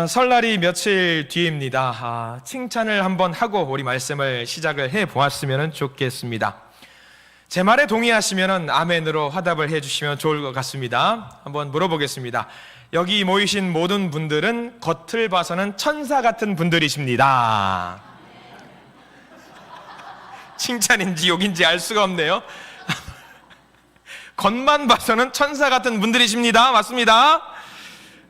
설날이 며칠 뒤입니다. 칭찬을 한번 하고 우리 말씀을 시작을 해보았으면 좋겠습니다. 제 말에 동의하시면 아멘으로 화답을 해주시면 좋을 것 같습니다. 한번 물어보겠습니다. 여기 모이신 모든 분들은 겉을 봐서는 천사 같은 분들이십니다. 칭찬인지 욕인지 알 수가 없네요. 겉만 봐서는 천사 같은 분들이십니다. 맞습니다.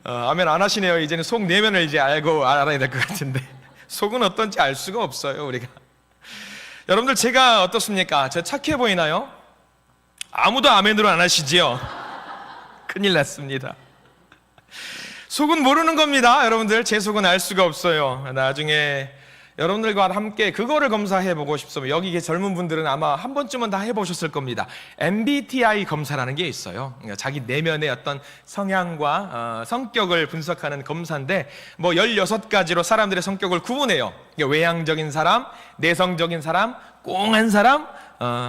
아멘 안 하시네요. 이제는 속 내면을 이제 알아야 될 것 같은데 속은 어떤지 알 수가 없어요 우리가. 여러분들 제가 어떻습니까? 저 착해 보이나요? 아무도 아멘으로 안 하시지요? 큰일 났습니다. 속은 모르는 겁니다. 여러분들 제 속은 알 수가 없어요. 나중에 여러분들과 함께 그거를 검사해보고 싶으면 여기 계신 젊은 분들은 아마 한 번쯤은 다 해보셨을 겁니다. MBTI 검사라는 게 있어요. 그러니까 자기 내면의 어떤 성향과 성격을 분석하는 검사인데 16가지로 사람들의 성격을 구분해요. 외향적인 사람, 내성적인 사람, 꽁한 사람,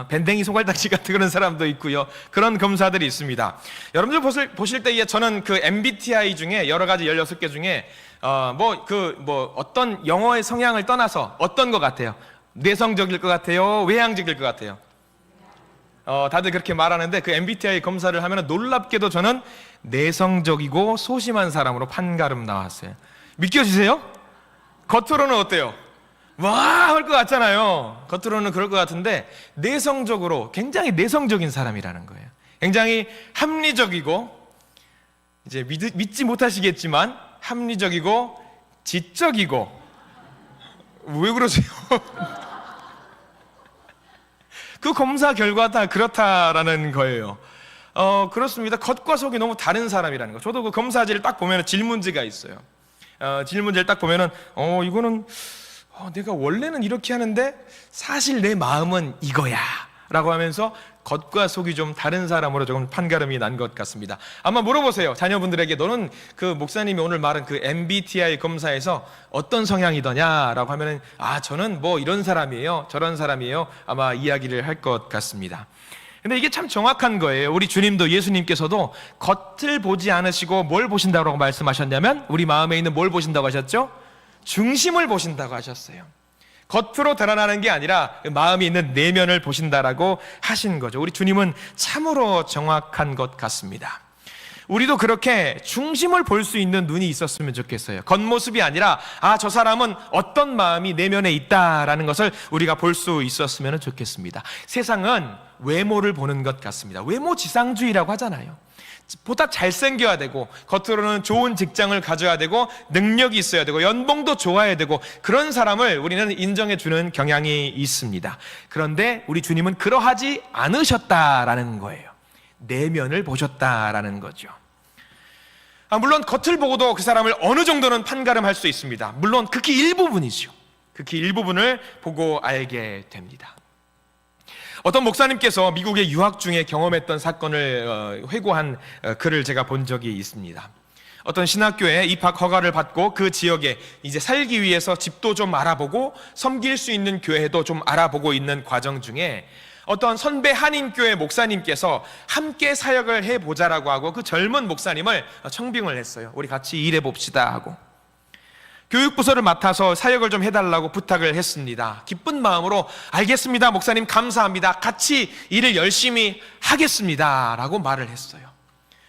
밴댕이 소갈딱지 같은 그런 사람도 있고요. 그런 검사들이 있습니다. 여러분들 보실 때에 저는 그 MBTI 중에 여러 가지 16개 중에 어떤 영어의 성향을 떠나서 어떤 것 같아요? 내성적일 것 같아요? 외향적일 것 같아요? 다들 그렇게 말하는데 그 MBTI 검사를 하면 놀랍게도 저는 내성적이고 소심한 사람으로 판가름 나왔어요. 믿겨지세요? 겉으로는 어때요? 와! 할 것 같잖아요. 겉으로는 그럴 것 같은데 내성적으로 굉장히 내성적인 사람이라는 거예요. 굉장히 합리적이고 이제 믿지 못하시겠지만 합리적이고 지적이고. 왜 그러세요? 그 검사 결과 다 그렇다라는 거예요. 그렇습니다. 겉과 속이 너무 다른 사람이라는 거. 저도 그 검사지를 딱 보면 질문지가 있어요. 질문지를 딱 보면은 이거는 내가 원래는 이렇게 하는데 사실 내 마음은 이거야 라고 하면서 겉과 속이 좀 다른 사람으로 조금 판가름이 난 것 같습니다. 아마 물어보세요. 자녀분들에게 너는 그 목사님이 오늘 말한 그 MBTI 검사에서 어떤 성향이더냐 라고 하면은 저는 이런 사람이에요 저런 사람이에요 아마 이야기를 할 것 같습니다. 근데 이게 참 정확한 거예요. 우리 주님도 예수님께서도 겉을 보지 않으시고 뭘 보신다고 말씀하셨냐면 우리 마음에 있는 뭘 보신다고 하셨죠? 중심을 보신다고 하셨어요. 겉으로 드러나는 게 아니라 마음이 있는 내면을 보신다라고 하신 거죠. 우리 주님은 참으로 정확한 것 같습니다. 우리도 그렇게 중심을 볼 수 있는 눈이 있었으면 좋겠어요. 겉모습이 아니라 저 사람은 어떤 마음이 내면에 있다라는 것을 우리가 볼 수 있었으면 좋겠습니다. 세상은 외모를 보는 것 같습니다. 외모지상주의라고 하잖아요. 보다 잘생겨야 되고 겉으로는 좋은 직장을 가져야 되고 능력이 있어야 되고 연봉도 좋아야 되고 그런 사람을 우리는 인정해 주는 경향이 있습니다. 그런데 우리 주님은 그러하지 않으셨다라는 거예요. 내면을 보셨다라는 거죠. 물론 겉을 보고도 그 사람을 어느 정도는 판가름할 수 있습니다. 물론 극히 일부분이죠. 극히 일부분을 보고 알게 됩니다. 어떤 목사님께서 미국에 유학 중에 경험했던 사건을 회고한 글을 제가 본 적이 있습니다. 어떤 신학교에 입학 허가를 받고 그 지역에 이제 살기 위해서 집도 좀 알아보고 섬길 수 있는 교회도 좀 알아보고 있는 과정 중에 어떤 선배 한인교회 목사님께서 함께 사역을 해보자라고 하고 그 젊은 목사님을 청빙을 했어요. 우리 같이 일해봅시다 하고 교육부서를 맡아서 사역을 좀 해달라고 부탁을 했습니다. 기쁜 마음으로 알겠습니다 목사님 감사합니다 같이 일을 열심히 하겠습니다 라고 말을 했어요.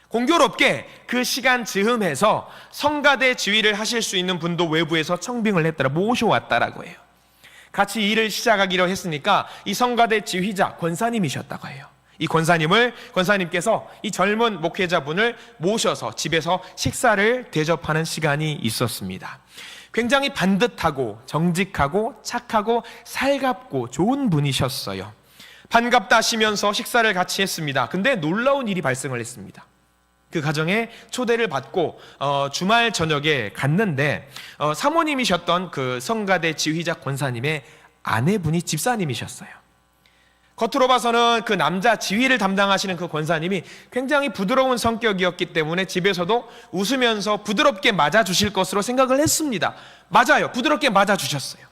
공교롭게 그 시간 즈음해서 성가대 지휘를 하실 수 있는 분도 외부에서 청빙을 했더라 모셔왔다라고 해요. 같이 일을 시작하기로 했으니까 이 성가대 지휘자 권사님이셨다고 해요. 이 권사님께서 이 젊은 목회자분을 모셔서 집에서 식사를 대접하는 시간이 있었습니다. 굉장히 반듯하고 정직하고 착하고 살갑고 좋은 분이셨어요. 반갑다 하시면서 식사를 같이 했습니다. 근데 놀라운 일이 발생을 했습니다. 그 가정에 초대를 받고 주말 저녁에 갔는데 사모님이셨던 그 성가대 지휘자 권사님의 아내분이 집사님이셨어요. 겉으로 봐서는 그 남자 지휘를 담당하시는 그 권사님이 굉장히 부드러운 성격이었기 때문에 집에서도 웃으면서 부드럽게 맞아주실 것으로 생각을 했습니다. 맞아요. 부드럽게 맞아주셨어요.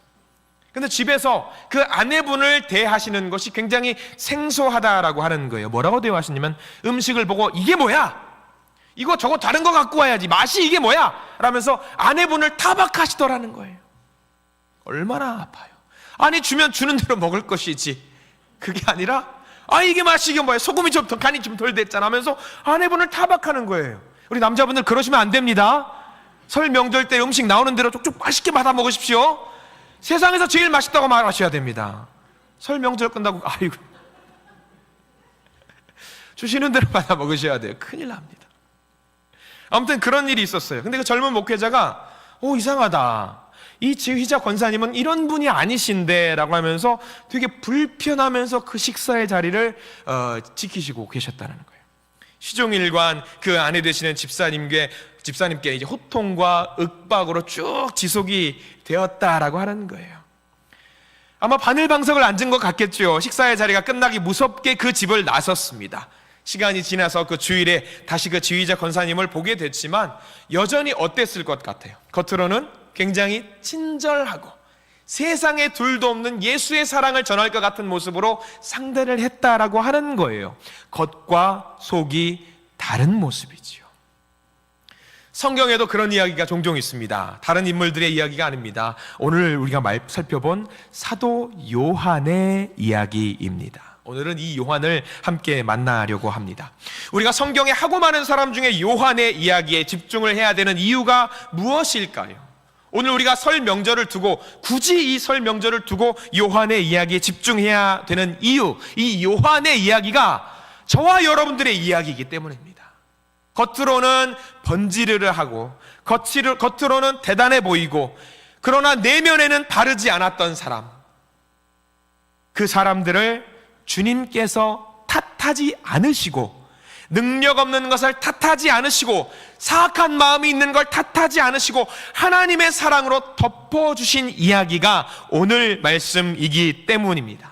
근데 집에서 그 아내분을 대하시는 것이 굉장히 생소하다라고 하는 거예요. 뭐라고 대하시냐면 음식을 보고 이게 뭐야? 이거 저거 다른 거 갖고 와야지. 맛이 이게 뭐야? 라면서 아내분을 타박하시더라는 거예요. 얼마나 아파요. 아니 주면 주는 대로 먹을 것이지, 그게 아니라 이게 맛이 이게 뭐야? 소금이 좀 더, 간이 좀 덜 됐잖아 하면서 아내분을 타박하는 거예요. 우리 남자분들 그러시면 안 됩니다. 설 명절 때 음식 나오는 대로 쪽쪽 맛있게 받아 먹으십시오. 세상에서 제일 맛있다고 말하셔야 됩니다. 설 명절 끝나고 아이고 주시는 대로 받아 먹으셔야 돼요. 큰일 납니다. 아무튼 그런 일이 있었어요. 근데 그 젊은 목회자가 이상하다, 이 지휘자 권사님은 이런 분이 아니신데 라고 하면서 되게 불편하면서 그 식사의 자리를 지키시고 계셨다는 거예요. 시종일관 그 아내 되시는 집사님께 이제 호통과 윽박으로 쭉 지속이 되었다라고 하는 거예요. 아마 바늘방석을 앉은 것 같겠죠. 식사의 자리가 끝나기 무섭게 그 집을 나섰습니다. 시간이 지나서 그 주일에 다시 그 지휘자 권사님을 보게 됐지만 여전히 어땠을 것 같아요. 겉으로는 굉장히 친절하고 세상에 둘도 없는 예수의 사랑을 전할 것 같은 모습으로 상대를 했다라고 하는 거예요. 겉과 속이 다른 모습이지요. 성경에도 그런 이야기가 종종 있습니다. 다른 인물들의 이야기가 아닙니다. 오늘 우리가 살펴본 사도 요한의 이야기입니다. 오늘은 이 요한을 함께 만나려고 합니다. 우리가 성경에 하고 많은 사람 중에 요한의 이야기에 집중을 해야 되는 이유가 무엇일까요? 오늘 우리가 설 명절을 두고, 굳이 이 설 명절을 두고 요한의 이야기에 집중해야 되는 이유, 이 요한의 이야기가 저와 여러분들의 이야기이기 때문입니다. 겉으로는 번지르르 하고 겉으로는 대단해 보이고 그러나 내면에는 바르지 않았던 사람, 그 사람들을 주님께서 탓하지 않으시고, 능력 없는 것을 탓하지 않으시고, 사악한 마음이 있는 걸 탓하지 않으시고 하나님의 사랑으로 덮어주신 이야기가 오늘 말씀이기 때문입니다.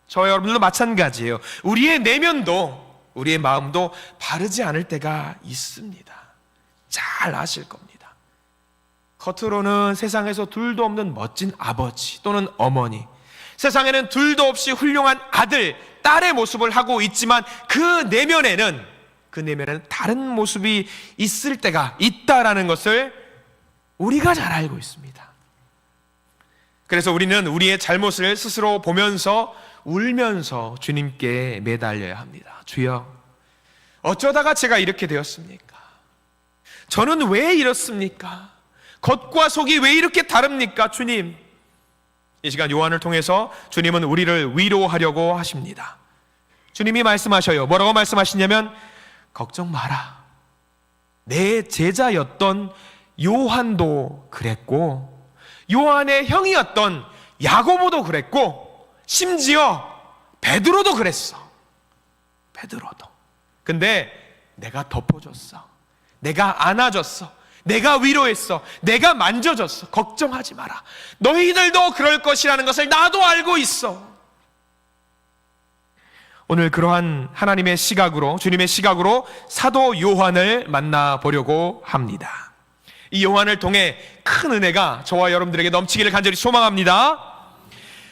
저와 여러분들도 마찬가지예요. 우리의 내면도, 우리의 마음도 바르지 않을 때가 있습니다. 잘 아실 겁니다. 겉으로는 세상에서 둘도 없는 멋진 아버지 또는 어머니, 세상에는 둘도 없이 훌륭한 아들, 딸의 모습을 하고 있지만 그 내면에는 다른 모습이 있을 때가 있다라는 것을 우리가 잘 알고 있습니다. 그래서 우리는 우리의 잘못을 스스로 보면서 울면서 주님께 매달려야 합니다. 주여, 어쩌다가 제가 이렇게 되었습니까? 저는 왜 이렇습니까? 겉과 속이 왜 이렇게 다릅니까? 주님, 이 시간 요한을 통해서 주님은 우리를 위로하려고 하십니다. 주님이 말씀하셔요. 뭐라고 말씀하시냐면, 걱정 마라. 내 제자였던 요한도 그랬고, 요한의 형이었던 야고보도 그랬고, 심지어 베드로도 그랬어. 베드로도. 근데 내가 덮어줬어. 내가 안아줬어. 내가 위로했어. 내가 만져줬어. 걱정하지 마라. 너희들도 그럴 것이라는 것을 나도 알고 있어. 오늘 그러한 하나님의 시각으로, 주님의 시각으로 사도 요한을 만나보려고 합니다. 이 요한을 통해 큰 은혜가 저와 여러분들에게 넘치기를 간절히 소망합니다.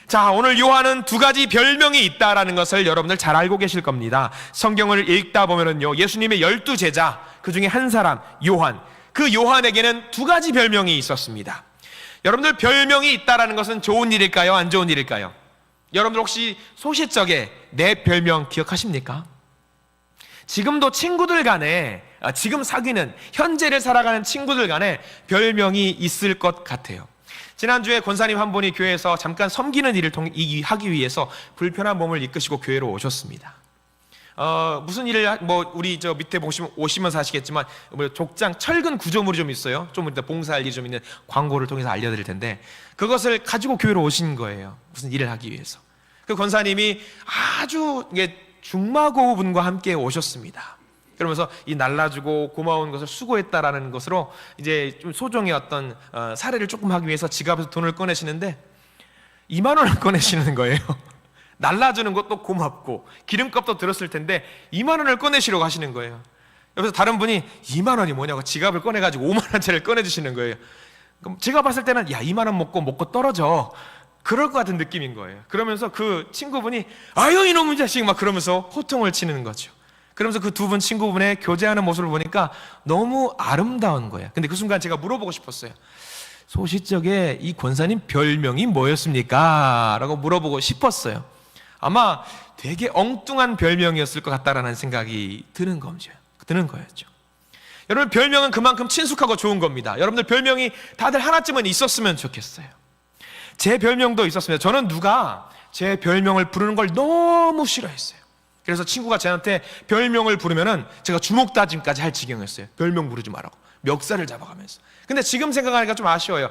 자, 오늘 요한은 두 가지 별명이 있다라는 것을 여러분들 잘 알고 계실 겁니다. 성경을 읽다 보면은요, 예수님의 12제자, 그 중에 한 사람, 요한, 그 요한에게는 두 가지 별명이 있었습니다. 여러분들, 별명이 있다라는 것은 좋은 일일까요? 안 좋은 일일까요? 여러분들 혹시 소시적에 내 별명 기억하십니까? 지금도 친구들 간에, 지금 사귀는, 현재를 살아가는 친구들 간에 별명이 있을 것 같아요. 지난주에 권사님 한 분이 교회에서 잠깐 섬기는 일을 하기 위해서 불편한 몸을 이끄시고 교회로 오셨습니다. 무슨 일을, 우리 저 밑에 오시면서 하시겠지만, 족장, 철근 구조물이 좀 있어요. 좀 이따 봉사할 일이 좀 있는 광고를 통해서 알려드릴 텐데, 그것을 가지고 교회로 오신 거예요. 무슨 일을 하기 위해서. 그 권사님이 아주 중마고우분과 함께 오셨습니다. 그러면서 이 날라주고 고마운 것을 수고했다라는 것으로 이제 좀 소정의 어떤 사례를 조금 하기 위해서 지갑에서 돈을 꺼내시는데 2만 원을 꺼내시는 거예요. 날라주는 것도 고맙고 기름값도 들었을 텐데 2만 원을 꺼내시려고 하시는 거예요. 옆에서 다른 분이 2만 원이 뭐냐고 지갑을 꺼내가지고 5만 원짜리를 꺼내주시는 거예요. 그럼 제가 봤을 때는 야, 2만 원 먹고 떨어져, 그럴 것 같은 느낌인 거예요. 그러면서 그 친구분이 아유 이놈의 자식 막 그러면서 호통을 치는 거죠. 그러면서 그 두 분 친구분의 교제하는 모습을 보니까 너무 아름다운 거예요. 근데 그 순간 제가 물어보고 싶었어요. 소시적에 이 권사님 별명이 뭐였습니까? 라고 물어보고 싶었어요. 아마 되게 엉뚱한 별명이었을 것 같다라는 생각이 드는 거였죠. 여러분, 별명은 그만큼 친숙하고 좋은 겁니다. 여러분들 별명이 다들 하나쯤은 있었으면 좋겠어요. 제 별명도 있었습니다. 저는 누가 제 별명을 부르는 걸 너무 싫어했어요. 그래서 친구가 저한테 별명을 부르면은 제가 주먹 다짐까지 할 지경이었어요. 별명 부르지 말라고, 멱살을 잡아가면서. 근데 지금 생각하니까 좀 아쉬워요.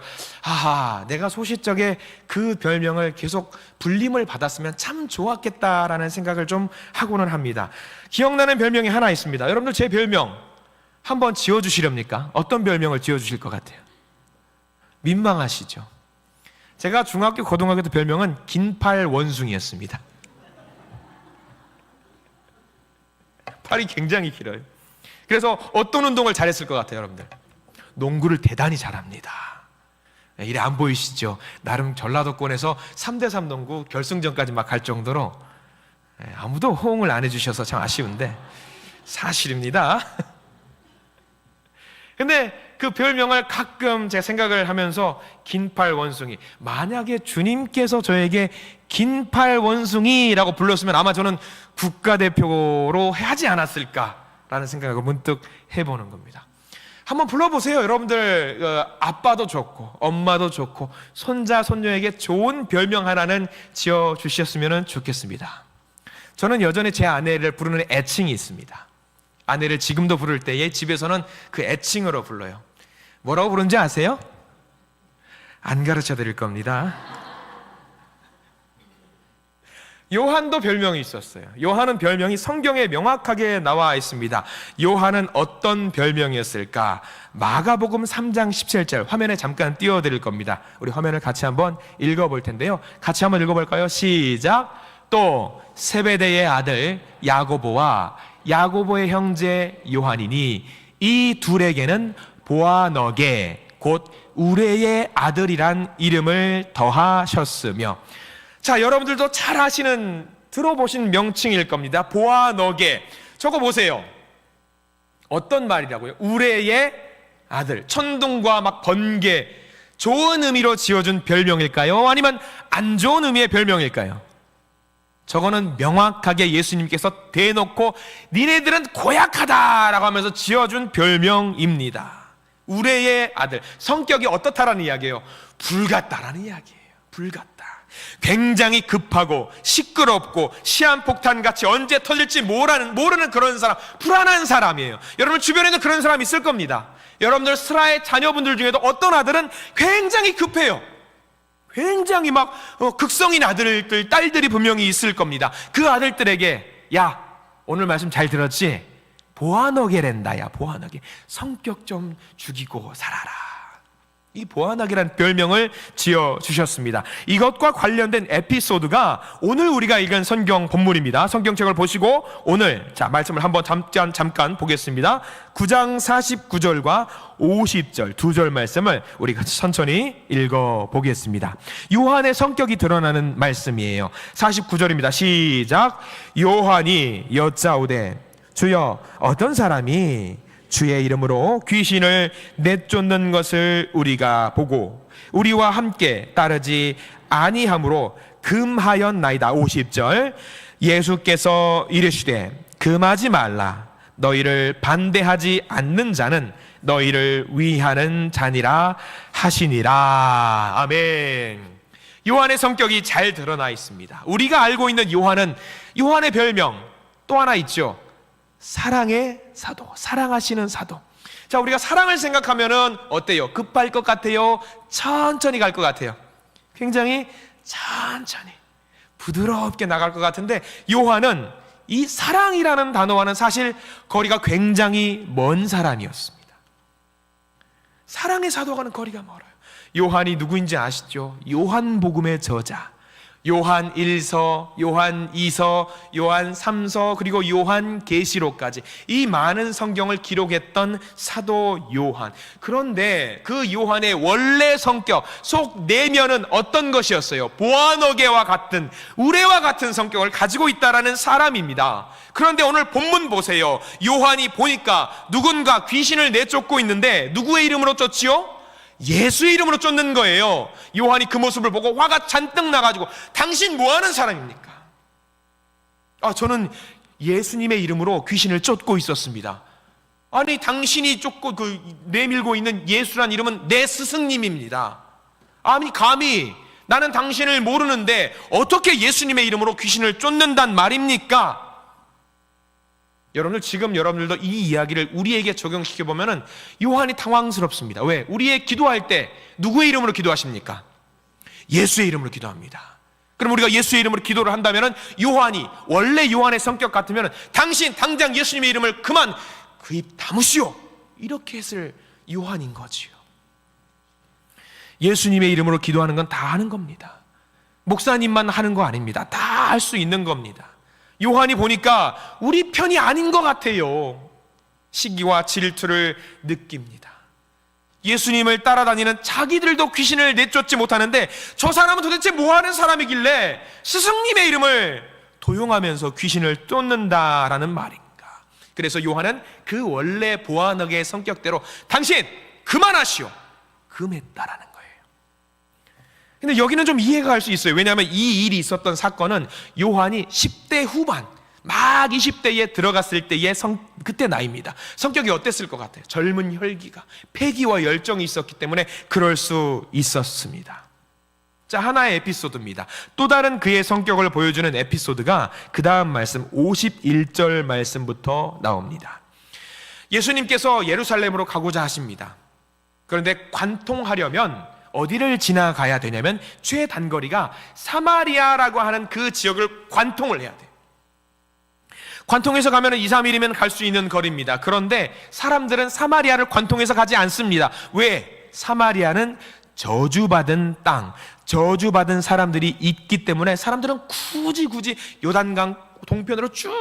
내가 소시적에 그 별명을 계속 불림을 받았으면 참 좋았겠다라는 생각을 좀 하고는 합니다. 기억나는 별명이 하나 있습니다. 여러분들 제 별명 한번 지어주시렵니까? 어떤 별명을 지어주실 것 같아요? 민망하시죠? 제가 중학교, 고등학교 때 별명은 긴팔 원숭이였습니다. 팔이 굉장히 길어요. 그래서 어떤 운동을 잘했을 것 같아요, 여러분들? 농구를 대단히 잘합니다. 이래 안 보이시죠? 나름 전라도권에서 3대3 농구 결승전까지 막 갈 정도로 아무도 호응을 안 해주셔서 참 아쉬운데 사실입니다. 근데 그 별명을 가끔 제가 생각을 하면서 긴팔 원숭이, 만약에 주님께서 저에게 긴팔 원숭이라고 불렀으면 아마 저는 국가대표로 하지 않았을까라는 생각을 문득 해보는 겁니다. 한번 불러보세요. 여러분들 아빠도 좋고 엄마도 좋고 손자 손녀에게 좋은 별명 하나는 지어주셨으면 좋겠습니다. 저는 여전히 제 아내를 부르는 애칭이 있습니다. 아내를 지금도 부를 때에 집에서는 그 애칭으로 불러요. 뭐라고 부르는지 아세요? 안 가르쳐 드릴 겁니다. 요한도 별명이 있었어요. 요한은 별명이 성경에 명확하게 나와 있습니다. 요한은 어떤 별명이었을까? 마가복음 3장 17절 화면에 잠깐 띄워드릴 겁니다. 우리 화면을 같이 한번 읽어볼 텐데요. 같이 한번 읽어볼까요? 시작. 또 세베대의 아들 야고보와 야고보의 형제 요한이니 이 둘에게는 보아너게 곧 우레의 아들이란 이름을 더하셨으며. 자, 여러분들도 잘 아시는, 들어보신 명칭일 겁니다. 보아너게. 저거 보세요. 어떤 말이라고요? 우레의 아들. 천둥과 막 번개, 좋은 의미로 지어준 별명일까요? 아니면 안 좋은 의미의 별명일까요? 저거는 명확하게 예수님께서 대놓고 니네들은 고약하다라고 하면서 지어준 별명입니다. 우레의 아들. 성격이 어떻다라는 이야기예요? 불같다라는 이야기예요. 불같다. 굉장히 급하고 시끄럽고 시한폭탄같이 언제 터질지 모르는 그런 사람, 불안한 사람이에요. 여러분 주변에도 그런 사람 있을 겁니다. 여러분들 슬하의 자녀분들 중에도 어떤 아들은 굉장히 급해요. 굉장히 막 극성인 아들들, 딸들이 분명히 있을 겁니다. 그 아들들에게 야, 오늘 말씀 잘 들었지? 보아너게랜다. 야, 보아너게. 성격 좀 죽이고 살아라. 이 보아너게라는 별명을 지어주셨습니다. 이것과 관련된 에피소드가 오늘 우리가 읽은 성경 본문입니다. 성경책을 보시고 오늘 말씀을 한번 잠깐 보겠습니다. 9장 49절과 50절 두 절 말씀을 우리 같이 천천히 읽어보겠습니다. 요한의 성격이 드러나는 말씀이에요. 49절입니다. 시작. 요한이 여짜오되 주여 어떤 사람이 주의 이름으로 귀신을 내쫓는 것을 우리가 보고 우리와 함께 따르지 아니함으로 금하였나이다. 50절 예수께서 이르시되 금하지 말라. 너희를 반대하지 않는 자는 너희를 위하는 자니라 하시니라. 아멘. 요한의 성격이 잘 드러나 있습니다. 우리가 알고 있는 요한의 별명 또 하나 있죠. 사랑의 사도, 사랑하시는 사도. 자, 우리가 사랑을 생각하면은 어때요? 급할 것 같아요? 천천히 갈 것 같아요? 굉장히 천천히 부드럽게 나갈 것 같은데 요한은 이 사랑이라는 단어와는 사실 거리가 굉장히 먼 사람이었습니다. 사랑의 사도와는 거리가 멀어요. 요한이 누구인지 아시죠? 요한복음의 저자, 요한 1서, 요한 2서, 요한 3서, 그리고 요한 계시록까지 이 많은 성경을 기록했던 사도 요한. 그런데 그 요한의 원래 성격, 속 내면은 어떤 것이었어요? 보아너게와 같은, 우레와 같은 성격을 가지고 있다라는 사람입니다. 그런데 오늘 본문 보세요. 요한이 보니까 누군가 귀신을 내쫓고 있는데 누구의 이름으로 쫓지요? 예수의 이름으로 쫓는 거예요. 요한이 그 모습을 보고 화가 잔뜩 나가지고 당신 뭐하는 사람입니까? 저는 예수님의 이름으로 귀신을 쫓고 있었습니다. 아니 당신이 쫓고 내밀고 있는 예수란 이름은 내 스승님입니다. 아니 감히 나는 당신을 모르는데 어떻게 예수님의 이름으로 귀신을 쫓는단 말입니까? 여러분들 지금 여러분들도 이 이야기를 우리에게 적용시켜보면 요한이 당황스럽습니다. 왜? 우리의 기도할 때 누구의 이름으로 기도하십니까? 예수의 이름으로 기도합니다. 그럼 우리가 예수의 이름으로 기도를 한다면 요한이 원래 요한의 성격 같으면 당신 당장 예수님의 이름을 그만 그 입 다무시오 이렇게 했을 요한인 거지요. 예수님의 이름으로 기도하는 건 다 하는 겁니다. 목사님만 하는 거 아닙니다. 다 할 수 있는 겁니다. 요한이 보니까 우리 편이 아닌 것 같아요. 시기와 질투를 느낍니다. 예수님을 따라다니는 자기들도 귀신을 내쫓지 못하는데 저 사람은 도대체 뭐하는 사람이길래 스승님의 이름을 도용하면서 귀신을 쫓는다라는 말인가. 그래서 요한은 그 원래 보아너게의 성격대로 당신 그만하시오 금했다라는 거예요. 근데 여기는 좀 이해가 갈 수 있어요. 왜냐하면 이 일이 있었던 사건은 요한이 10대 후반 막 20대에 들어갔을 때의 그때 나이입니다. 성격이 어땠을 것 같아요? 젊은 혈기가 패기와 열정이 있었기 때문에 그럴 수 있었습니다. 자, 하나의 에피소드입니다. 또 다른 그의 성격을 보여주는 에피소드가 그 다음 말씀 51절 말씀부터 나옵니다. 예수님께서 예루살렘으로 가고자 하십니다. 그런데 관통하려면 어디를 지나가야 되냐면 최단거리가 사마리아라고 하는 그 지역을 관통을 해야 돼요. 관통해서 가면 2, 3일이면 갈 수 있는 거리입니다. 그런데 사람들은 사마리아를 관통해서 가지 않습니다. 왜? 사마리아는 저주받은 땅, 저주받은 사람들이 있기 때문에 사람들은 굳이 요단강 동편으로 쭉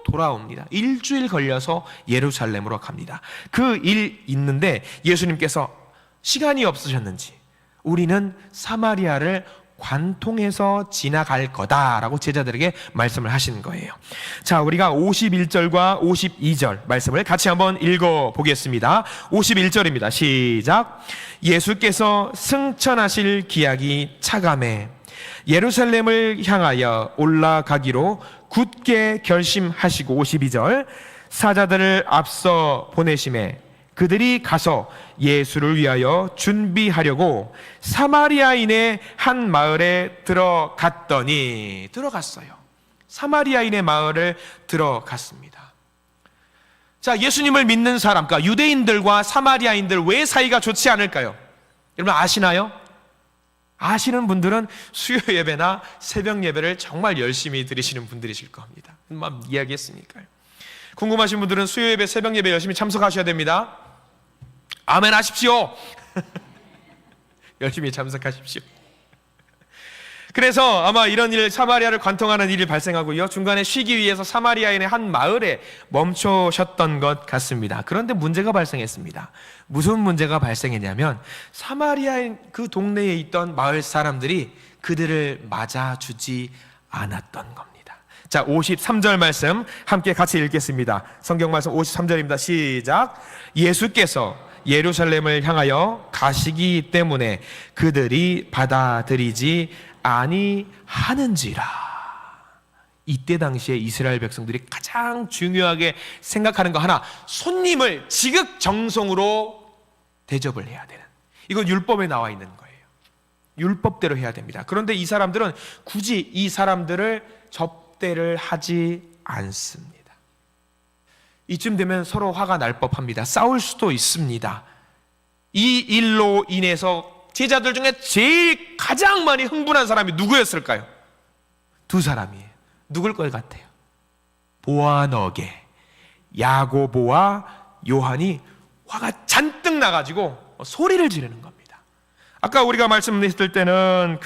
돌아옵니다. 일주일 걸려서 예루살렘으로 갑니다. 그 일 있는데 예수님께서 시간이 없으셨는지 우리는 사마리아를 관통해서 지나갈 거다라고 제자들에게 말씀을 하신 거예요. 자, 우리가 51절과 52절 말씀을 같이 한번 읽어보겠습니다. 51절입니다. 시작. 예수께서 승천하실 기약이 차감해 예루살렘을 향하여 올라가기로 굳게 결심하시고 52절 사자들을 앞서 보내심에 그들이 가서 예수를 위하여 준비하려고 사마리아인의 한 마을에 들어갔더니 들어갔어요. 사마리아인의 마을을 들어갔습니다. 자, 예수님을 믿는 사람, 그러니까 유대인들과 사마리아인들 왜 사이가 좋지 않을까요? 여러분 아시나요? 아시는 분들은 수요 예배나 새벽 예배를 정말 열심히 드리시는 분들이실 겁니다. 이야기했으니까요. 궁금하신 분들은 수요 예배, 새벽 예배 열심히 참석하셔야 됩니다. 아멘 하십시오. 열심히 참석하십시오. 그래서 아마 이런 일, 사마리아를 관통하는 일이 발생하고요, 중간에 쉬기 위해서 사마리아인의 한 마을에 멈추셨던 것 같습니다. 그런데 문제가 발생했습니다. 무슨 문제가 발생했냐면 사마리아인 그 동네에 있던 마을 사람들이 그들을 맞아주지 않았던 겁니다. 자, 53절 말씀 함께 같이 읽겠습니다. 성경 말씀 53절입니다. 시작. 예수께서 예루살렘을 향하여 가시기 때문에 그들이 받아들이지 아니하는지라. 이때 당시에 이스라엘 백성들이 가장 중요하게 생각하는 거 하나, 손님을 지극정성으로 대접을 해야 되는, 이건 율법에 나와 있는 거예요. 율법대로 해야 됩니다. 그런데 이 사람들은 굳이 이 사람들을 접대를 하지 않습니다. 이쯤 되면 서로 화가 날 법합니다. 싸울 수도 있습니다. 이 일로 인해서 제자들 중에 제일 가장 많이 흥분한 사람이 누구였을까요? 두 사람이에요. 누굴 것 같아요? 보아너게, 야고보와 요한이 화가 잔뜩 나가지고 소리를 지르는 겁니다. 아까 우리가 말씀드렸을 때는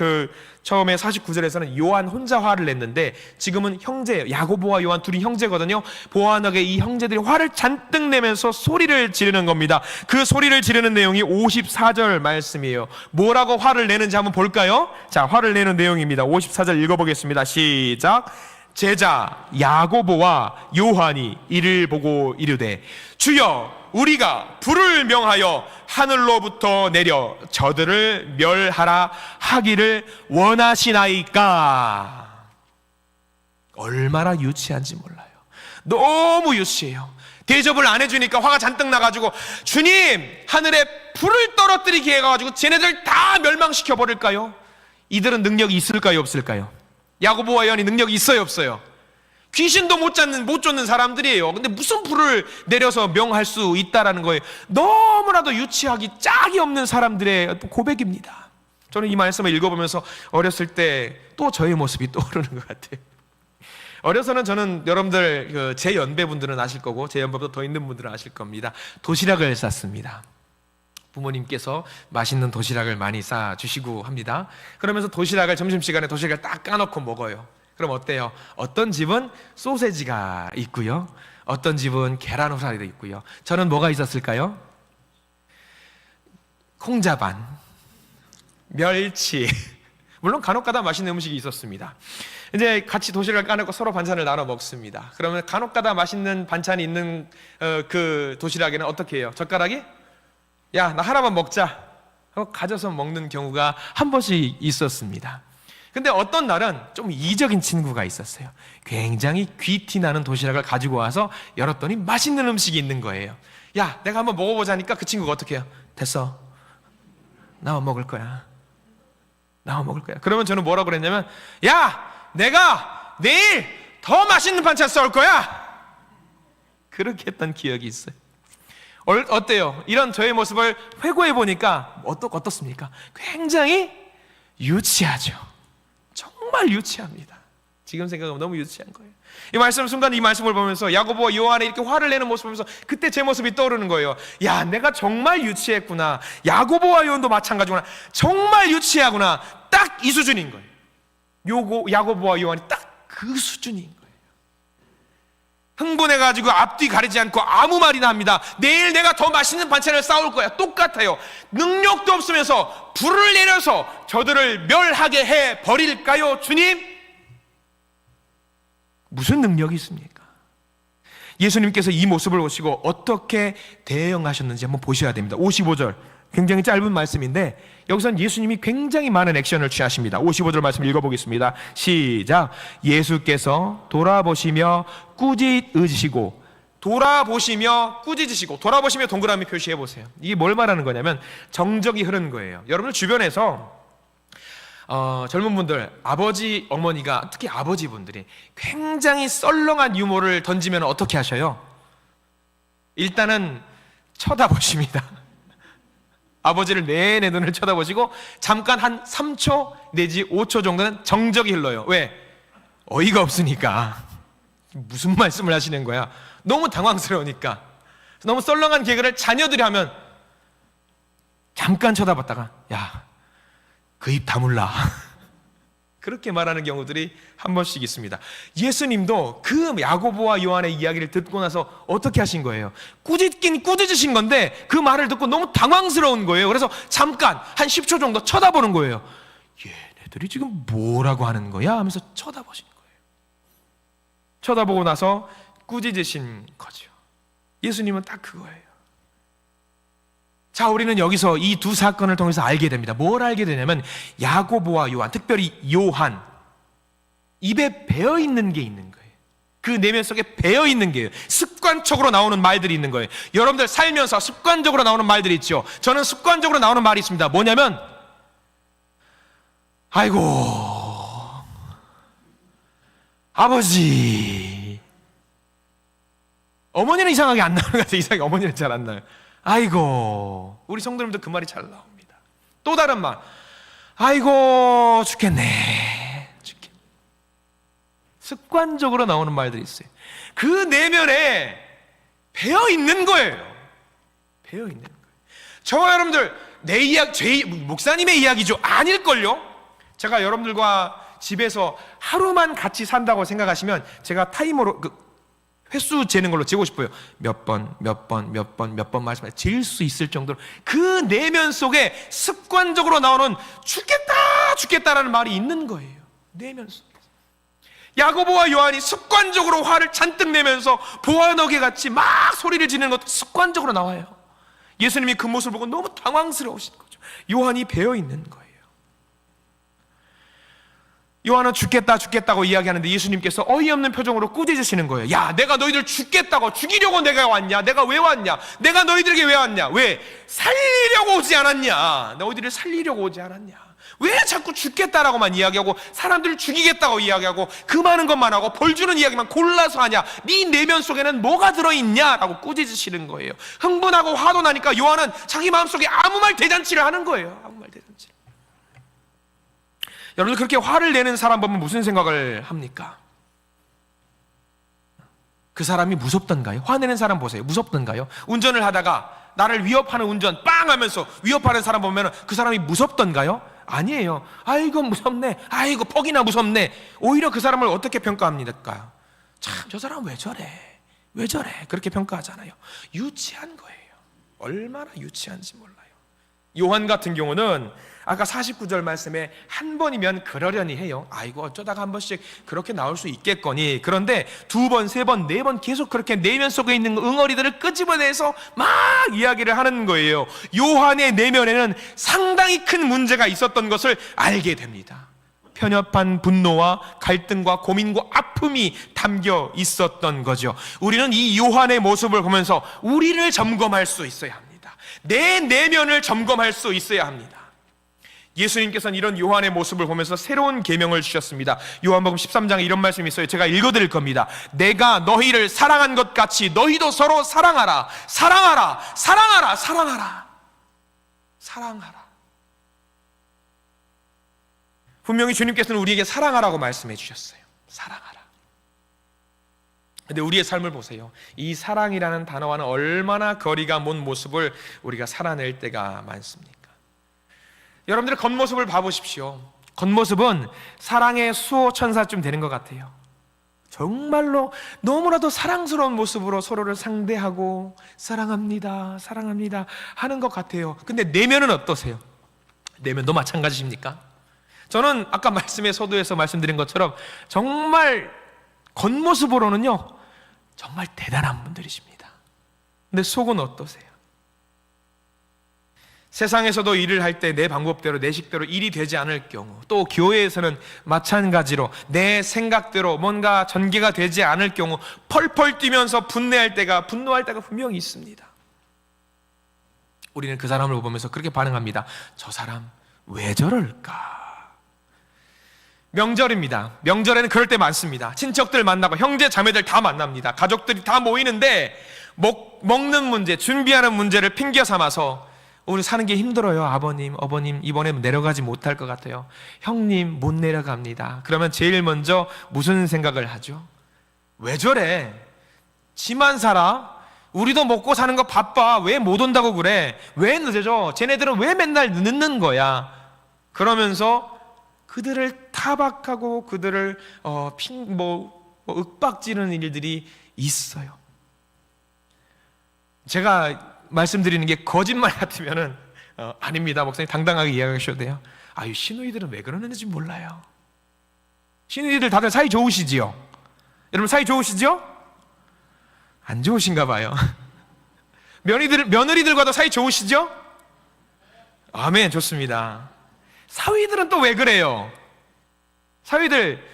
처음에 49절에서는 요한 혼자 화를 냈는데 지금은 형제예요. 야고보와 요한 둘이 형제거든요. 보아하게 이 형제들이 화를 잔뜩 내면서 소리를 지르는 겁니다. 그 소리를 지르는 내용이 54절 말씀이에요. 뭐라고 화를 내는지 한번 볼까요? 자, 화를 내는 내용입니다. 54절 읽어보겠습니다. 시작. 제자 야고보와 요한이 이를 보고 이르되 주여 우리가 불을 명하여 하늘로부터 내려 저들을 멸하라 하기를 원하시나이까. 얼마나 유치한지 몰라요. 너무 유치해요. 대접을 안 해주니까 화가 잔뜩 나가지고 주님 하늘에 불을 떨어뜨리게 해가지고 쟤네들 다 멸망시켜 버릴까요? 이들은 능력이 있을까요 없을까요? 야고보와 요한이 능력이 있어요 없어요? 귀신도 못 쫓는 사람들이에요. 근데 무슨 불을 내려서 명할 수 있다라는 거예요. 너무나도 유치하기 짝이 없는 사람들의 고백입니다. 저는 이 말씀을 읽어보면서 어렸을 때 또 저의 모습이 떠오르는 것 같아요. 어려서는 저는 여러분들 제 연배분들은 아실 거고 제 연배보다 더 있는 분들은 아실 겁니다. 도시락을 쌌습니다. 부모님께서 맛있는 도시락을 많이 싸주시고 합니다. 그러면서 점심시간에 도시락을 딱 까놓고 먹어요. 그럼 어때요? 어떤 집은 소세지가 있고요, 어떤 집은 계란 후라이도 있고요. 저는 뭐가 있었을까요? 콩자반, 멸치, 물론 간혹가다 맛있는 음식이 있었습니다. 이제 같이 도시락을 까놓고 서로 반찬을 나눠 먹습니다. 그러면 간혹가다 맛있는 반찬이 있는 그 도시락에는 어떻게 해요? 젓가락이 야, 나 하나만 먹자 하고 가져서 먹는 경우가 한 번씩 있었습니다. 근데 어떤 날은 좀 이적인 친구가 있었어요. 굉장히 귀티나는 도시락을 가지고 와서 열었더니 맛있는 음식이 있는 거예요. 야, 내가 한번 먹어보자니까 그 친구가 어떻게 해요? 됐어, 나만 먹을 거야. 그러면 저는 뭐라고 그랬냐면, 야, 내가 내일 더 맛있는 반찬 싸올 거야. 그렇게 했던 기억이 있어요. 어때요? 이런 저의 모습을 회고해 보니까 어떻습니까? 굉장히 유치하죠. 정말 유치합니다. 지금 생각하면 너무 유치한 거예요. 이 말씀을 보면서 야고보와 요한이 이렇게 화를 내는 모습을 보면서 그때 제 모습이 떠오르는 거예요. 야, 내가 정말 유치했구나. 야고보와 요한도 마찬가지구나. 정말 유치하구나. 딱 이 수준인 거예요. 야고보와 요한이 딱 그 수준인 거예요. 흥분해가지고 앞뒤 가리지 않고 아무 말이나 합니다. 내일 내가 더 맛있는 반찬을 싸올 거야. 똑같아요. 능력도 없으면서 불을 내려서 저들을 멸하게 해 버릴까요, 주님? 무슨 능력이 있습니까? 예수님께서 이 모습을 보시고 어떻게 대응하셨는지 한번 보셔야 됩니다. 55절, 굉장히 짧은 말씀인데 여기서는 예수님이 굉장히 많은 액션을 취하십니다. 55절 말씀 읽어보겠습니다. 시작. 예수께서 돌아보시며 꾸짖으시고, 돌아보시며 동그라미 표시해 보세요. 이게 뭘 말하는 거냐면 정적이 흐르는 거예요. 여러분들 주변에서 젊은 분들, 아버지, 어머니가, 특히 아버지분들이 굉장히 썰렁한 유머를 던지면 어떻게 하셔요? 일단은 쳐다보십니다. 아버지를 내내 눈을 쳐다보시고 잠깐 한 3초 내지 5초 정도는 정적이 흘러요. 왜? 어이가 없으니까. 무슨 말씀을 하시는 거야? 너무 당황스러우니까. 너무 썰렁한 개그를 자녀들이 하면 잠깐 쳐다봤다가 야, 그 입 다물라. 그렇게 말하는 경우들이 한 번씩 있습니다. 예수님도 그 야고보와 요한의 이야기를 듣고 나서 어떻게 하신 거예요? 꾸짖긴 꾸짖으신 건데 그 말을 듣고 너무 당황스러운 거예요. 그래서 잠깐 한 10초 정도 쳐다보는 거예요. 얘네들이 지금 뭐라고 하는 거야? 하면서 쳐다보신 거예요. 쳐다보고 나서 꾸짖으신 거죠. 예수님은 딱 그거예요. 자, 우리는 여기서 이 두 사건을 통해서 알게 됩니다. 뭘 알게 되냐면 야고보와 요한, 특별히 요한, 입에 배어있는 게 있는 거예요. 그 내면 속에 배어있는 게요. 습관적으로 나오는 말들이 있는 거예요. 여러분들 살면서 습관적으로 나오는 말들이 있죠. 저는 습관적으로 나오는 말이 있습니다. 뭐냐면 아이고 아버지. 어머니는 이상하게 안 나오는 것 같아요. 이상하게 어머니는 잘 안 나요. 아이고. 우리 성도님도 그 말이 잘 나옵니다. 또 다른 말, 아이고 죽겠네. 습관적으로 나오는 말들이 있어요. 그 내면에 배어 있는 거예요. 배어 있는 거예요. 저와 여러분들 내 이야기, 목사님의 이야기죠. 아닐걸요? 제가 여러분들과 집에서 하루만 같이 산다고 생각하시면 제가 타이머로 횟수 재는 걸로 재고 싶어요. 몇 번 말씀해 잴 수 있을 정도로 그 내면 속에 습관적으로 나오는 죽겠다라는 말이 있는 거예요. 내면 속에. 야고보와 요한이 습관적으로 화를 잔뜩 내면서 보아너게 같이 막 소리를 지르는 것도 습관적으로 나와요. 예수님이 그 모습을 보고 너무 당황스러우신 거죠. 요한이 배어 있는 거예요. 요한은 죽겠다고 이야기하는데 예수님께서 어이없는 표정으로 꾸짖으시는 거예요. 야, 내가 너희들 죽이려고 내가 왔냐? 내가 왜 왔냐? 내가 너희들에게 왜 왔냐? 왜? 살리려고 오지 않았냐? 너희들을 살리려고 오지 않았냐? 왜 자꾸 죽겠다라고만 이야기하고 사람들을 죽이겠다고 이야기하고 그 많은 것만 하고 벌 주는 이야기만 골라서 하냐? 네 내면 속에는 뭐가 들어있냐라고 꾸짖으시는 거예요. 흥분하고 화도 나니까 요한은 자기 마음속에 아무 말 대잔치를 하는 거예요. 아무 말 대잔치. 여러분들 그렇게 화를 내는 사람 보면 무슨 생각을 합니까? 그 사람이 무섭던가요? 화내는 사람 보세요. 무섭던가요? 운전을 하다가 나를 위협하는 운전 빵 하면서 위협하는 사람 보면 그 사람이 무섭던가요? 아니에요. 아이고 무섭네. 아이고 퍽이나 무섭네. 오히려 그 사람을 어떻게 평가합니까? 참 저 사람 왜 저래? 왜 저래? 그렇게 평가하잖아요. 유치한 거예요. 얼마나 유치한지 몰라요. 요한 같은 경우는 아까 49절 말씀에 한 번이면 그러려니 해요. 아이고 어쩌다가 한 번씩 그렇게 나올 수 있겠거니. 그런데 두 번, 세 번, 네 번 계속 그렇게 내면 속에 있는 응어리들을 끄집어내서 막 이야기를 하는 거예요. 요한의 내면에는 상당히 큰 문제가 있었던 것을 알게 됩니다. 편협한 분노와 갈등과 고민과 아픔이 담겨 있었던 거죠. 우리는 이 요한의 모습을 보면서 우리를 점검할 수 있어야 합니다. 내 내면을 점검할 수 있어야 합니다. 예수님께서는 이런 요한의 모습을 보면서 새로운 계명을 주셨습니다. 요한복음 13장에 이런 말씀이 있어요. 제가 읽어드릴 겁니다. 내가 너희를 사랑한 것 같이 너희도 서로 사랑하라. 사랑하라. 사랑하라. 사랑하라. 사랑하라. 분명히 주님께서는 우리에게 사랑하라고 말씀해 주셨어요. 사랑하라. 근데 우리의 삶을 보세요. 이 사랑이라는 단어와는 얼마나 거리가 먼 모습을 우리가 살아낼 때가 많습니까? 여러분들의 겉모습을 봐보십시오. 겉모습은 사랑의 수호천사쯤 되는 것 같아요. 정말로 너무나도 사랑스러운 모습으로 서로를 상대하고 사랑합니다, 사랑합니다 하는 것 같아요. 근데 내면은 어떠세요? 내면도 마찬가지십니까? 저는 아까 말씀의 서두에서 말씀드린 것처럼 정말 겉모습으로는요 정말 대단한 분들이십니다. 근데 속은 어떠세요? 세상에서도 일을 할 때 내 방법대로 내 식대로 일이 되지 않을 경우, 또 교회에서는 마찬가지로 내 생각대로 뭔가 전개가 되지 않을 경우 펄펄 뛰면서 분노할 때가 분명히 있습니다. 우리는 그 사람을 보면서 그렇게 반응합니다. 저 사람 왜 저럴까? 명절입니다. 명절에는 그럴 때 많습니다. 친척들 만나고 형제 자매들 다 만납니다. 가족들이 다 모이는데 먹는 문제, 준비하는 문제를 핑계 삼아서 오늘 사는 게 힘들어요. 아버님, 어머님 이번에 내려가지 못할 것 같아요. 형님 못 내려갑니다. 그러면 제일 먼저 무슨 생각을 하죠? 왜 저래? 지만 살아? 우리도 먹고 사는 거 바빠. 왜 못 온다고 그래? 왜 늦어져? 쟤네들은 왜 맨날 늦는 거야? 그러면서 그들을 타박하고 그들을 윽박지르는 일들이 있어요. 제가 말씀드리는 게 거짓말 같으면은 아닙니다. 목사님 당당하게 이야기하셔도 돼요. 아유 시누이들은 왜 그러는지 몰라요. 시누이들 다들 사이 좋으시지요? 여러분 사이 좋으시죠? 안 좋으신가 봐요. 며느리들과도 사이 좋으시죠? 아멘, 좋습니다. 사위들은 또 왜 그래요? 사위들,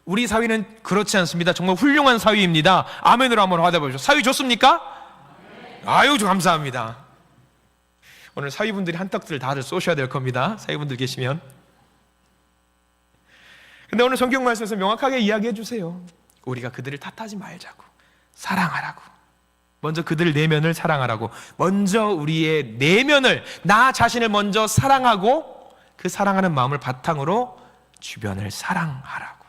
우리 사위는 그렇지 않습니다. 정말 훌륭한 사위입니다. 아멘으로 한번 받아보시죠. 사위 좋습니까? 아유, 감사합니다. 오늘 사위분들이 한떡들 다들 쏘셔야 될 겁니다. 사위분들 계시면. 근데 오늘 성경 말씀에서 명확하게 이야기해 주세요. 우리가 그들을 탓하지 말자고, 사랑하라고. 먼저 그들 내면을 사랑하라고. 먼저 우리의 내면을, 나 자신을 먼저 사랑하고 그 사랑하는 마음을 바탕으로 주변을 사랑하라고.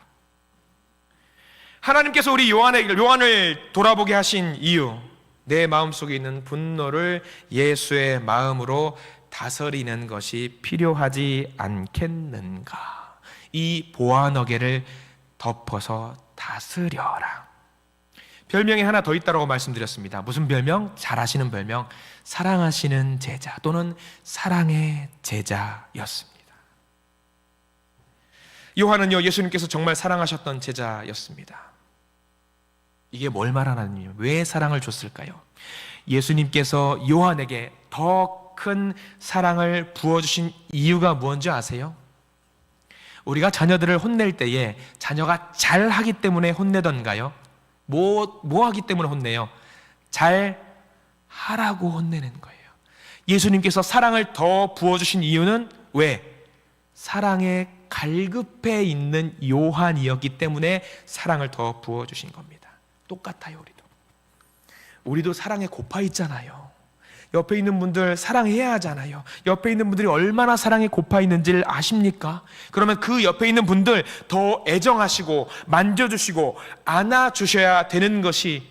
하나님께서 우리 요한을 돌아보게 하신 이유, 내 마음속에 있는 분노를 예수의 마음으로 다스리는 것이 필요하지 않겠는가? 이 보아너게를 덮어서 다스려라. 별명이 하나 더 있다고 말씀드렸습니다. 무슨 별명? 잘 아시는 별명, 사랑하시는 제자 또는 사랑의 제자였습니다. 요한은요, 예수님께서 정말 사랑하셨던 제자였습니다. 이게 뭘 말하느냐면 왜 사랑을 줬을까요? 예수님께서 요한에게 더 큰 사랑을 부어주신 이유가 무엇인지 아세요? 우리가 자녀들을 혼낼 때에 자녀가 잘하기 때문에 혼내던가요? 뭐 하기 때문에 혼내요? 잘 하라고 혼내는 거예요. 예수님께서 사랑을 더 부어주신 이유는 왜? 사랑에 갈급해 있는 요한이었기 때문에 사랑을 더 부어주신 겁니다. 똑같아요. 우리도 사랑에 고파 있잖아요. 옆에 있는 분들 사랑해야 하잖아요. 옆에 있는 분들이 얼마나 사랑에 고파 있는지를 아십니까? 그러면 그 옆에 있는 분들 더 애정하시고 만져주시고 안아주셔야 되는 것이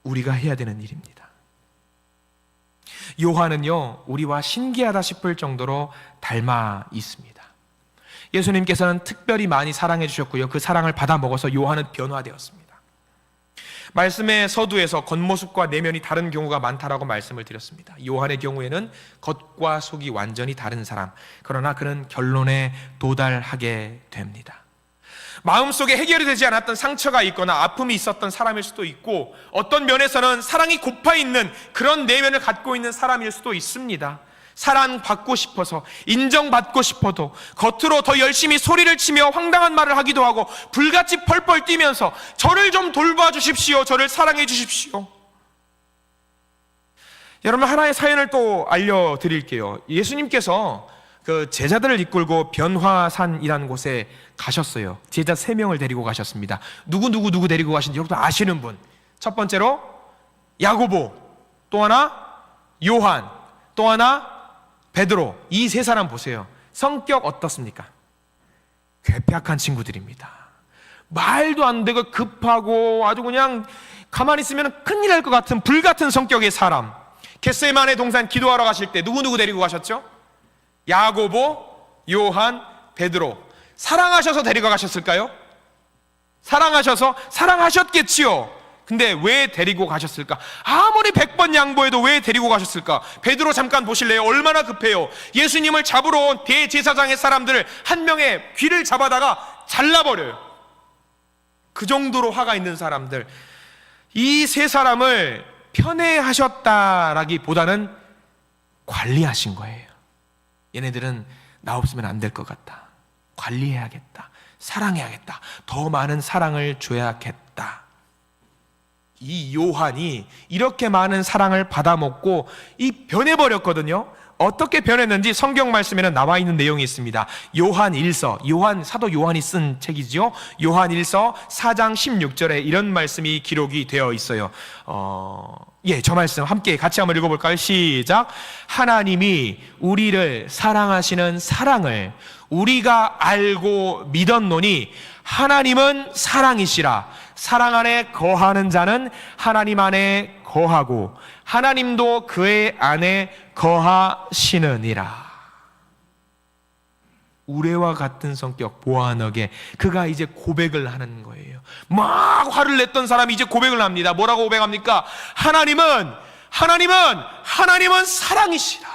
우리가 해야 되는 일입니다. 요한은요, 우리와 신기하다 싶을 정도로 닮아 있습니다. 예수님께서는 특별히 많이 사랑해 주셨고요, 그 사랑을 받아 먹어서 요한은 변화되었습니다. 말씀의 서두에서 겉모습과 내면이 다른 경우가 많다라고 말씀을 드렸습니다. 요한의 경우에는 겉과 속이 완전히 다른 사람, 그러나 그는 결론에 도달하게 됩니다. 마음속에 해결이 되지 않았던 상처가 있거나 아픔이 있었던 사람일 수도 있고, 어떤 면에서는 사랑이 고파 있는 그런 내면을 갖고 있는 사람일 수도 있습니다. 사랑받고 싶어서, 인정받고 싶어도 겉으로 더 열심히 소리를 치며 황당한 말을 하기도 하고 불같이 펄펄 뛰면서 저를 좀 돌봐주십시오, 저를 사랑해 주십시오. 여러분, 하나의 사연을 또 알려드릴게요. 예수님께서 그 제자들을 이끌고 변화산이라는 곳에 가셨어요. 제자 3명을 데리고 가셨습니다. 누구 데리고 가신지 여러분 아시는 분? 첫 번째로 야고보, 또 하나 요한, 또 하나 베드로. 이 3사람 보세요. 성격 어떻습니까? 괴팍한 친구들입니다. 말도 안 되고 급하고 아주 그냥 가만히 있으면 큰일 날 것 같은 불같은 성격의 사람. 겟세마네 동산 기도하러 가실 때 누구 데리고 가셨죠? 야고보, 요한, 베드로. 사랑하셔서 데리고 가셨을까요? 사랑하셨겠지요. 근데 왜 데리고 가셨을까? 아무리 100번 양보해도 왜 데리고 가셨을까? 베드로 잠깐 보실래요? 얼마나 급해요. 예수님을 잡으러 온 대제사장의 사람들을 한 명의 귀를 잡아다가 잘라버려요. 그 정도로 화가 있는 사람들. 이 3사람을 편애하셨다라기보다는 관리하신 거예요. 얘네들은 나 없으면 안 될 것 같다. 관리해야겠다. 사랑해야겠다. 더 많은 사랑을 줘야겠다. 이 요한이 이렇게 많은 사랑을 받아먹고 변해버렸거든요. 어떻게 변했는지 성경 말씀에는 나와 있는 내용이 있습니다. 사도 요한이 쓴 책이죠. 요한1서 4장 16절에 이런 말씀이 기록이 되어 있어요. 저 말씀 함께 같이 한번 읽어볼까요? 시작. 하나님이 우리를 사랑하시는 사랑을 우리가 알고 믿었노니 하나님은 사랑이시라. 사랑 안에 거하는 자는 하나님 안에 거하고 하나님도 그의 안에 거하시느니라. 우레와 같은 성격 보아너게 그가 이제 고백을 하는 거예요. 막 화를 냈던 사람이 이제 고백을 합니다. 뭐라고 고백합니까? 하나님은 사랑이시라.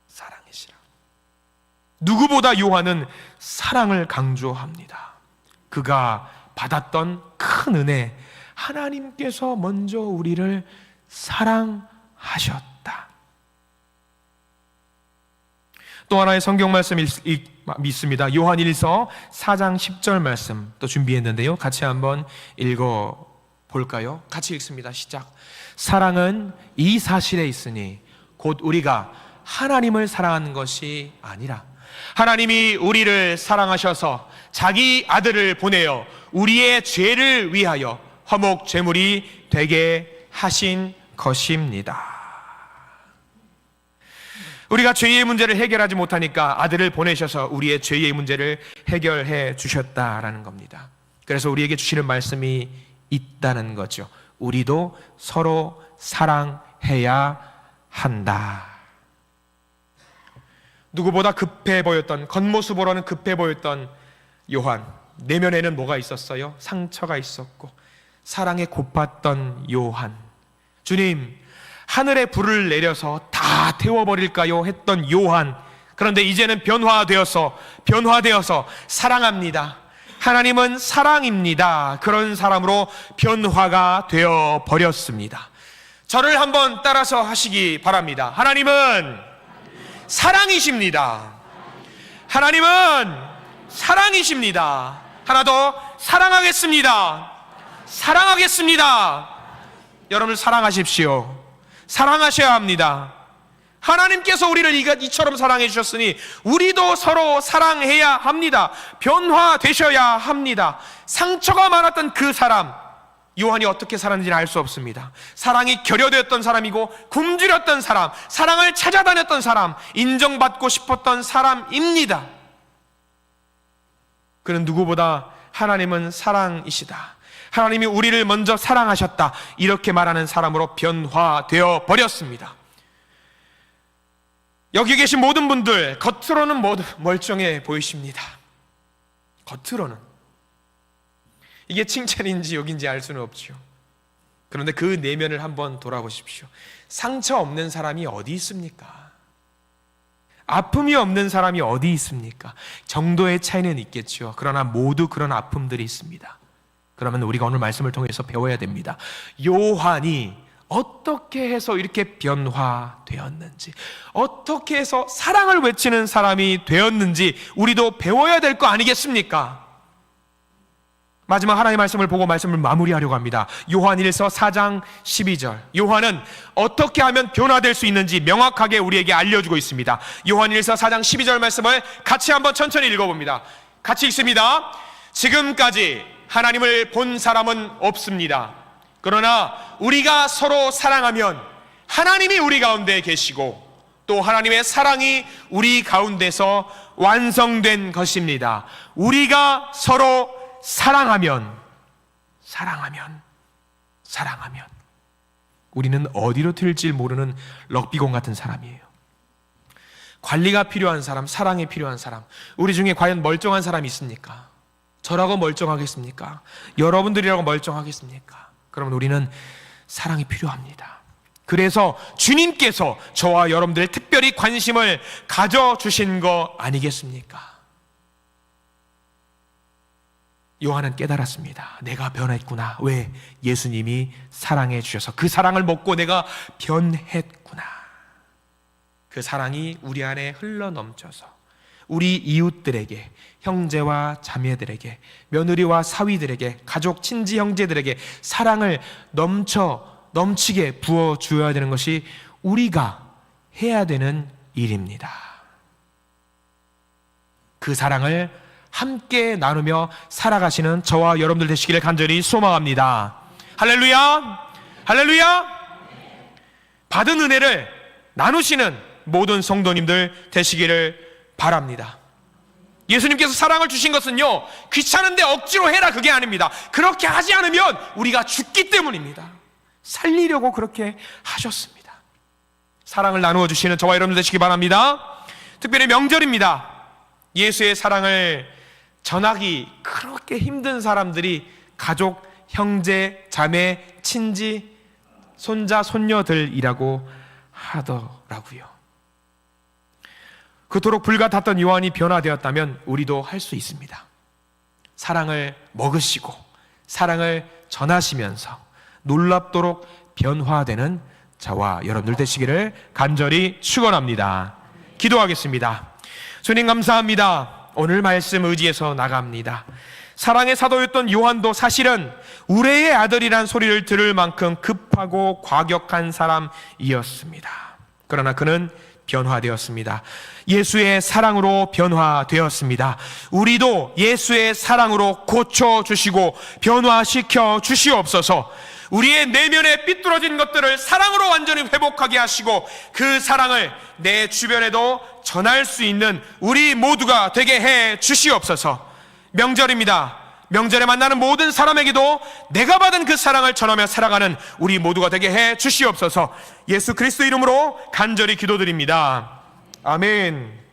사랑이시라. 누구보다 요한은 사랑을 강조합니다. 그가 받았던 큰 은혜, 하나님께서 먼저 우리를 사랑하셨다. 또 하나의 성경 말씀 있습니다. 요한1서 4장 10절 말씀 또 준비했는데요, 같이 한번 읽어볼까요? 같이 읽습니다. 시작. 사랑은 이 사실에 있으니 곧 우리가 하나님을 사랑하는 것이 아니라 하나님이 우리를 사랑하셔서 자기 아들을 보내어 우리의 죄를 위하여 화목 제물이 되게 하신 것입니다. 우리가 죄의 문제를 해결하지 못하니까 아들을 보내셔서 우리의 죄의 문제를 해결해 주셨다라는 겁니다. 그래서 우리에게 주시는 말씀이 있다는 거죠. 우리도 서로 사랑해야 한다. 누구보다 급해 보였던, 겉모습으로는 급해 보였던 요한, 내면에는 뭐가 있었어요? 상처가 있었고 사랑에 고팠던 요한. 주님, 하늘에 불을 내려서 다 태워버릴까요? 했던 요한. 그런데 이제는 변화되어서 사랑합니다. 하나님은 사랑입니다. 그런 사람으로 변화가 되어 버렸습니다. 저를 한번 따라서 하시기 바랍니다. 하나님은 사랑이십니다. 하나님은 사랑이십니다. 하나 더, 사랑하겠습니다. 사랑하겠습니다. 여러분을 사랑하십시오. 사랑하셔야 합니다. 하나님께서 우리를 이처럼 사랑해 주셨으니 우리도 서로 사랑해야 합니다. 변화되셔야 합니다. 상처가 많았던 그 사람, 요한이 어떻게 살았는지는 알 수 없습니다. 사랑이 결여되었던 사람이고 굶주렸던 사람, 사랑을 찾아다녔던 사람, 인정받고 싶었던 사람입니다. 그는 누구보다 하나님은 사랑이시다, 하나님이 우리를 먼저 사랑하셨다, 이렇게 말하는 사람으로 변화되어 버렸습니다. 여기 계신 모든 분들, 겉으로는 모두 멀쩡해 보이십니다. 겉으로는. 이게 칭찬인지 욕인지 알 수는 없죠. 그런데 그 내면을 한번 돌아보십시오. 상처 없는 사람이 어디 있습니까? 아픔이 없는 사람이 어디 있습니까? 정도의 차이는 있겠죠. 그러나 모두 그런 아픔들이 있습니다. 그러면 우리가 오늘 말씀을 통해서 배워야 됩니다. 요한이 어떻게 해서 이렇게 변화되었는지, 어떻게 해서 사랑을 외치는 사람이 되었는지 우리도 배워야 될 거 아니겠습니까? 마지막 하나님의 말씀을 보고 말씀을 마무리하려고 합니다. 요한 1서 4장 12절. 요한은 어떻게 하면 변화될 수 있는지 명확하게 우리에게 알려주고 있습니다. 요한 1서 4장 12절 말씀을 같이 한번 천천히 읽어봅니다. 같이 읽습니다. 지금까지 하나님을 본 사람은 없습니다. 그러나 우리가 서로 사랑하면 하나님이 우리 가운데 계시고 또 하나님의 사랑이 우리 가운데서 완성된 것입니다. 우리가 서로 사랑하면 우리는 어디로 튈지 모르는 럭비공 같은 사람이에요. 관리가 필요한 사람, 사랑이 필요한 사람, 우리 중에 과연 멀쩡한 사람이 있습니까? 저라고 멀쩡하겠습니까? 여러분들이라고 멀쩡하겠습니까? 그러면 우리는 사랑이 필요합니다. 그래서 주님께서 저와 여러분들의 특별히 관심을 가져주신 거 아니겠습니까? 요한은 깨달았습니다. 내가 변했구나. 왜? 예수님이 사랑해 주셔서 그 사랑을 먹고 내가 변했구나. 그 사랑이 우리 안에 흘러 넘쳐서 우리 이웃들에게, 형제와 자매들에게, 며느리와 사위들에게, 가족, 친지, 형제들에게 사랑을 넘치게 부어주어야 되는 것이 우리가 해야 되는 일입니다. 그 사랑을 함께 나누며 살아가시는 저와 여러분들 되시기를 간절히 소망합니다. 할렐루야! 할렐루야! 받은 은혜를 나누시는 모든 성도님들 되시기를 바랍니다. 예수님께서 사랑을 주신 것은요, 귀찮은데 억지로 해라 그게 아닙니다. 그렇게 하지 않으면 우리가 죽기 때문입니다. 살리려고 그렇게 하셨습니다. 사랑을 나누어 주시는 저와 여러분들 되시기 바랍니다. 특별히 명절입니다. 예수의 사랑을 전하기 그렇게 힘든 사람들이 가족, 형제, 자매, 친지, 손자, 손녀들이라고 하더라고요. 그토록 불같았던 요한이 변화되었다면 우리도 할 수 있습니다. 사랑을 먹으시고 사랑을 전하시면서 놀랍도록 변화되는 저와 여러분들 되시기를 간절히 축원합니다. 기도하겠습니다. 주님 감사합니다. 오늘 말씀 의지해서 나갑니다. 사랑의 사도였던 요한도 사실은 우레의 아들이란 소리를 들을 만큼 급하고 과격한 사람이었습니다. 그러나 그는 변화되었습니다. 예수의 사랑으로 변화되었습니다. 우리도 예수의 사랑으로 고쳐주시고 변화시켜 주시옵소서. 우리의 내면에 삐뚤어진 것들을 사랑으로 완전히 회복하게 하시고 그 사랑을 내 주변에도 전할 수 있는 우리 모두가 되게 해 주시옵소서. 명절입니다. 명절에 만나는 모든 사람에게도 내가 받은 그 사랑을 전하며 살아가는 우리 모두가 되게 해 주시옵소서. 예수 그리스도 이름으로 간절히 기도드립니다. 아멘.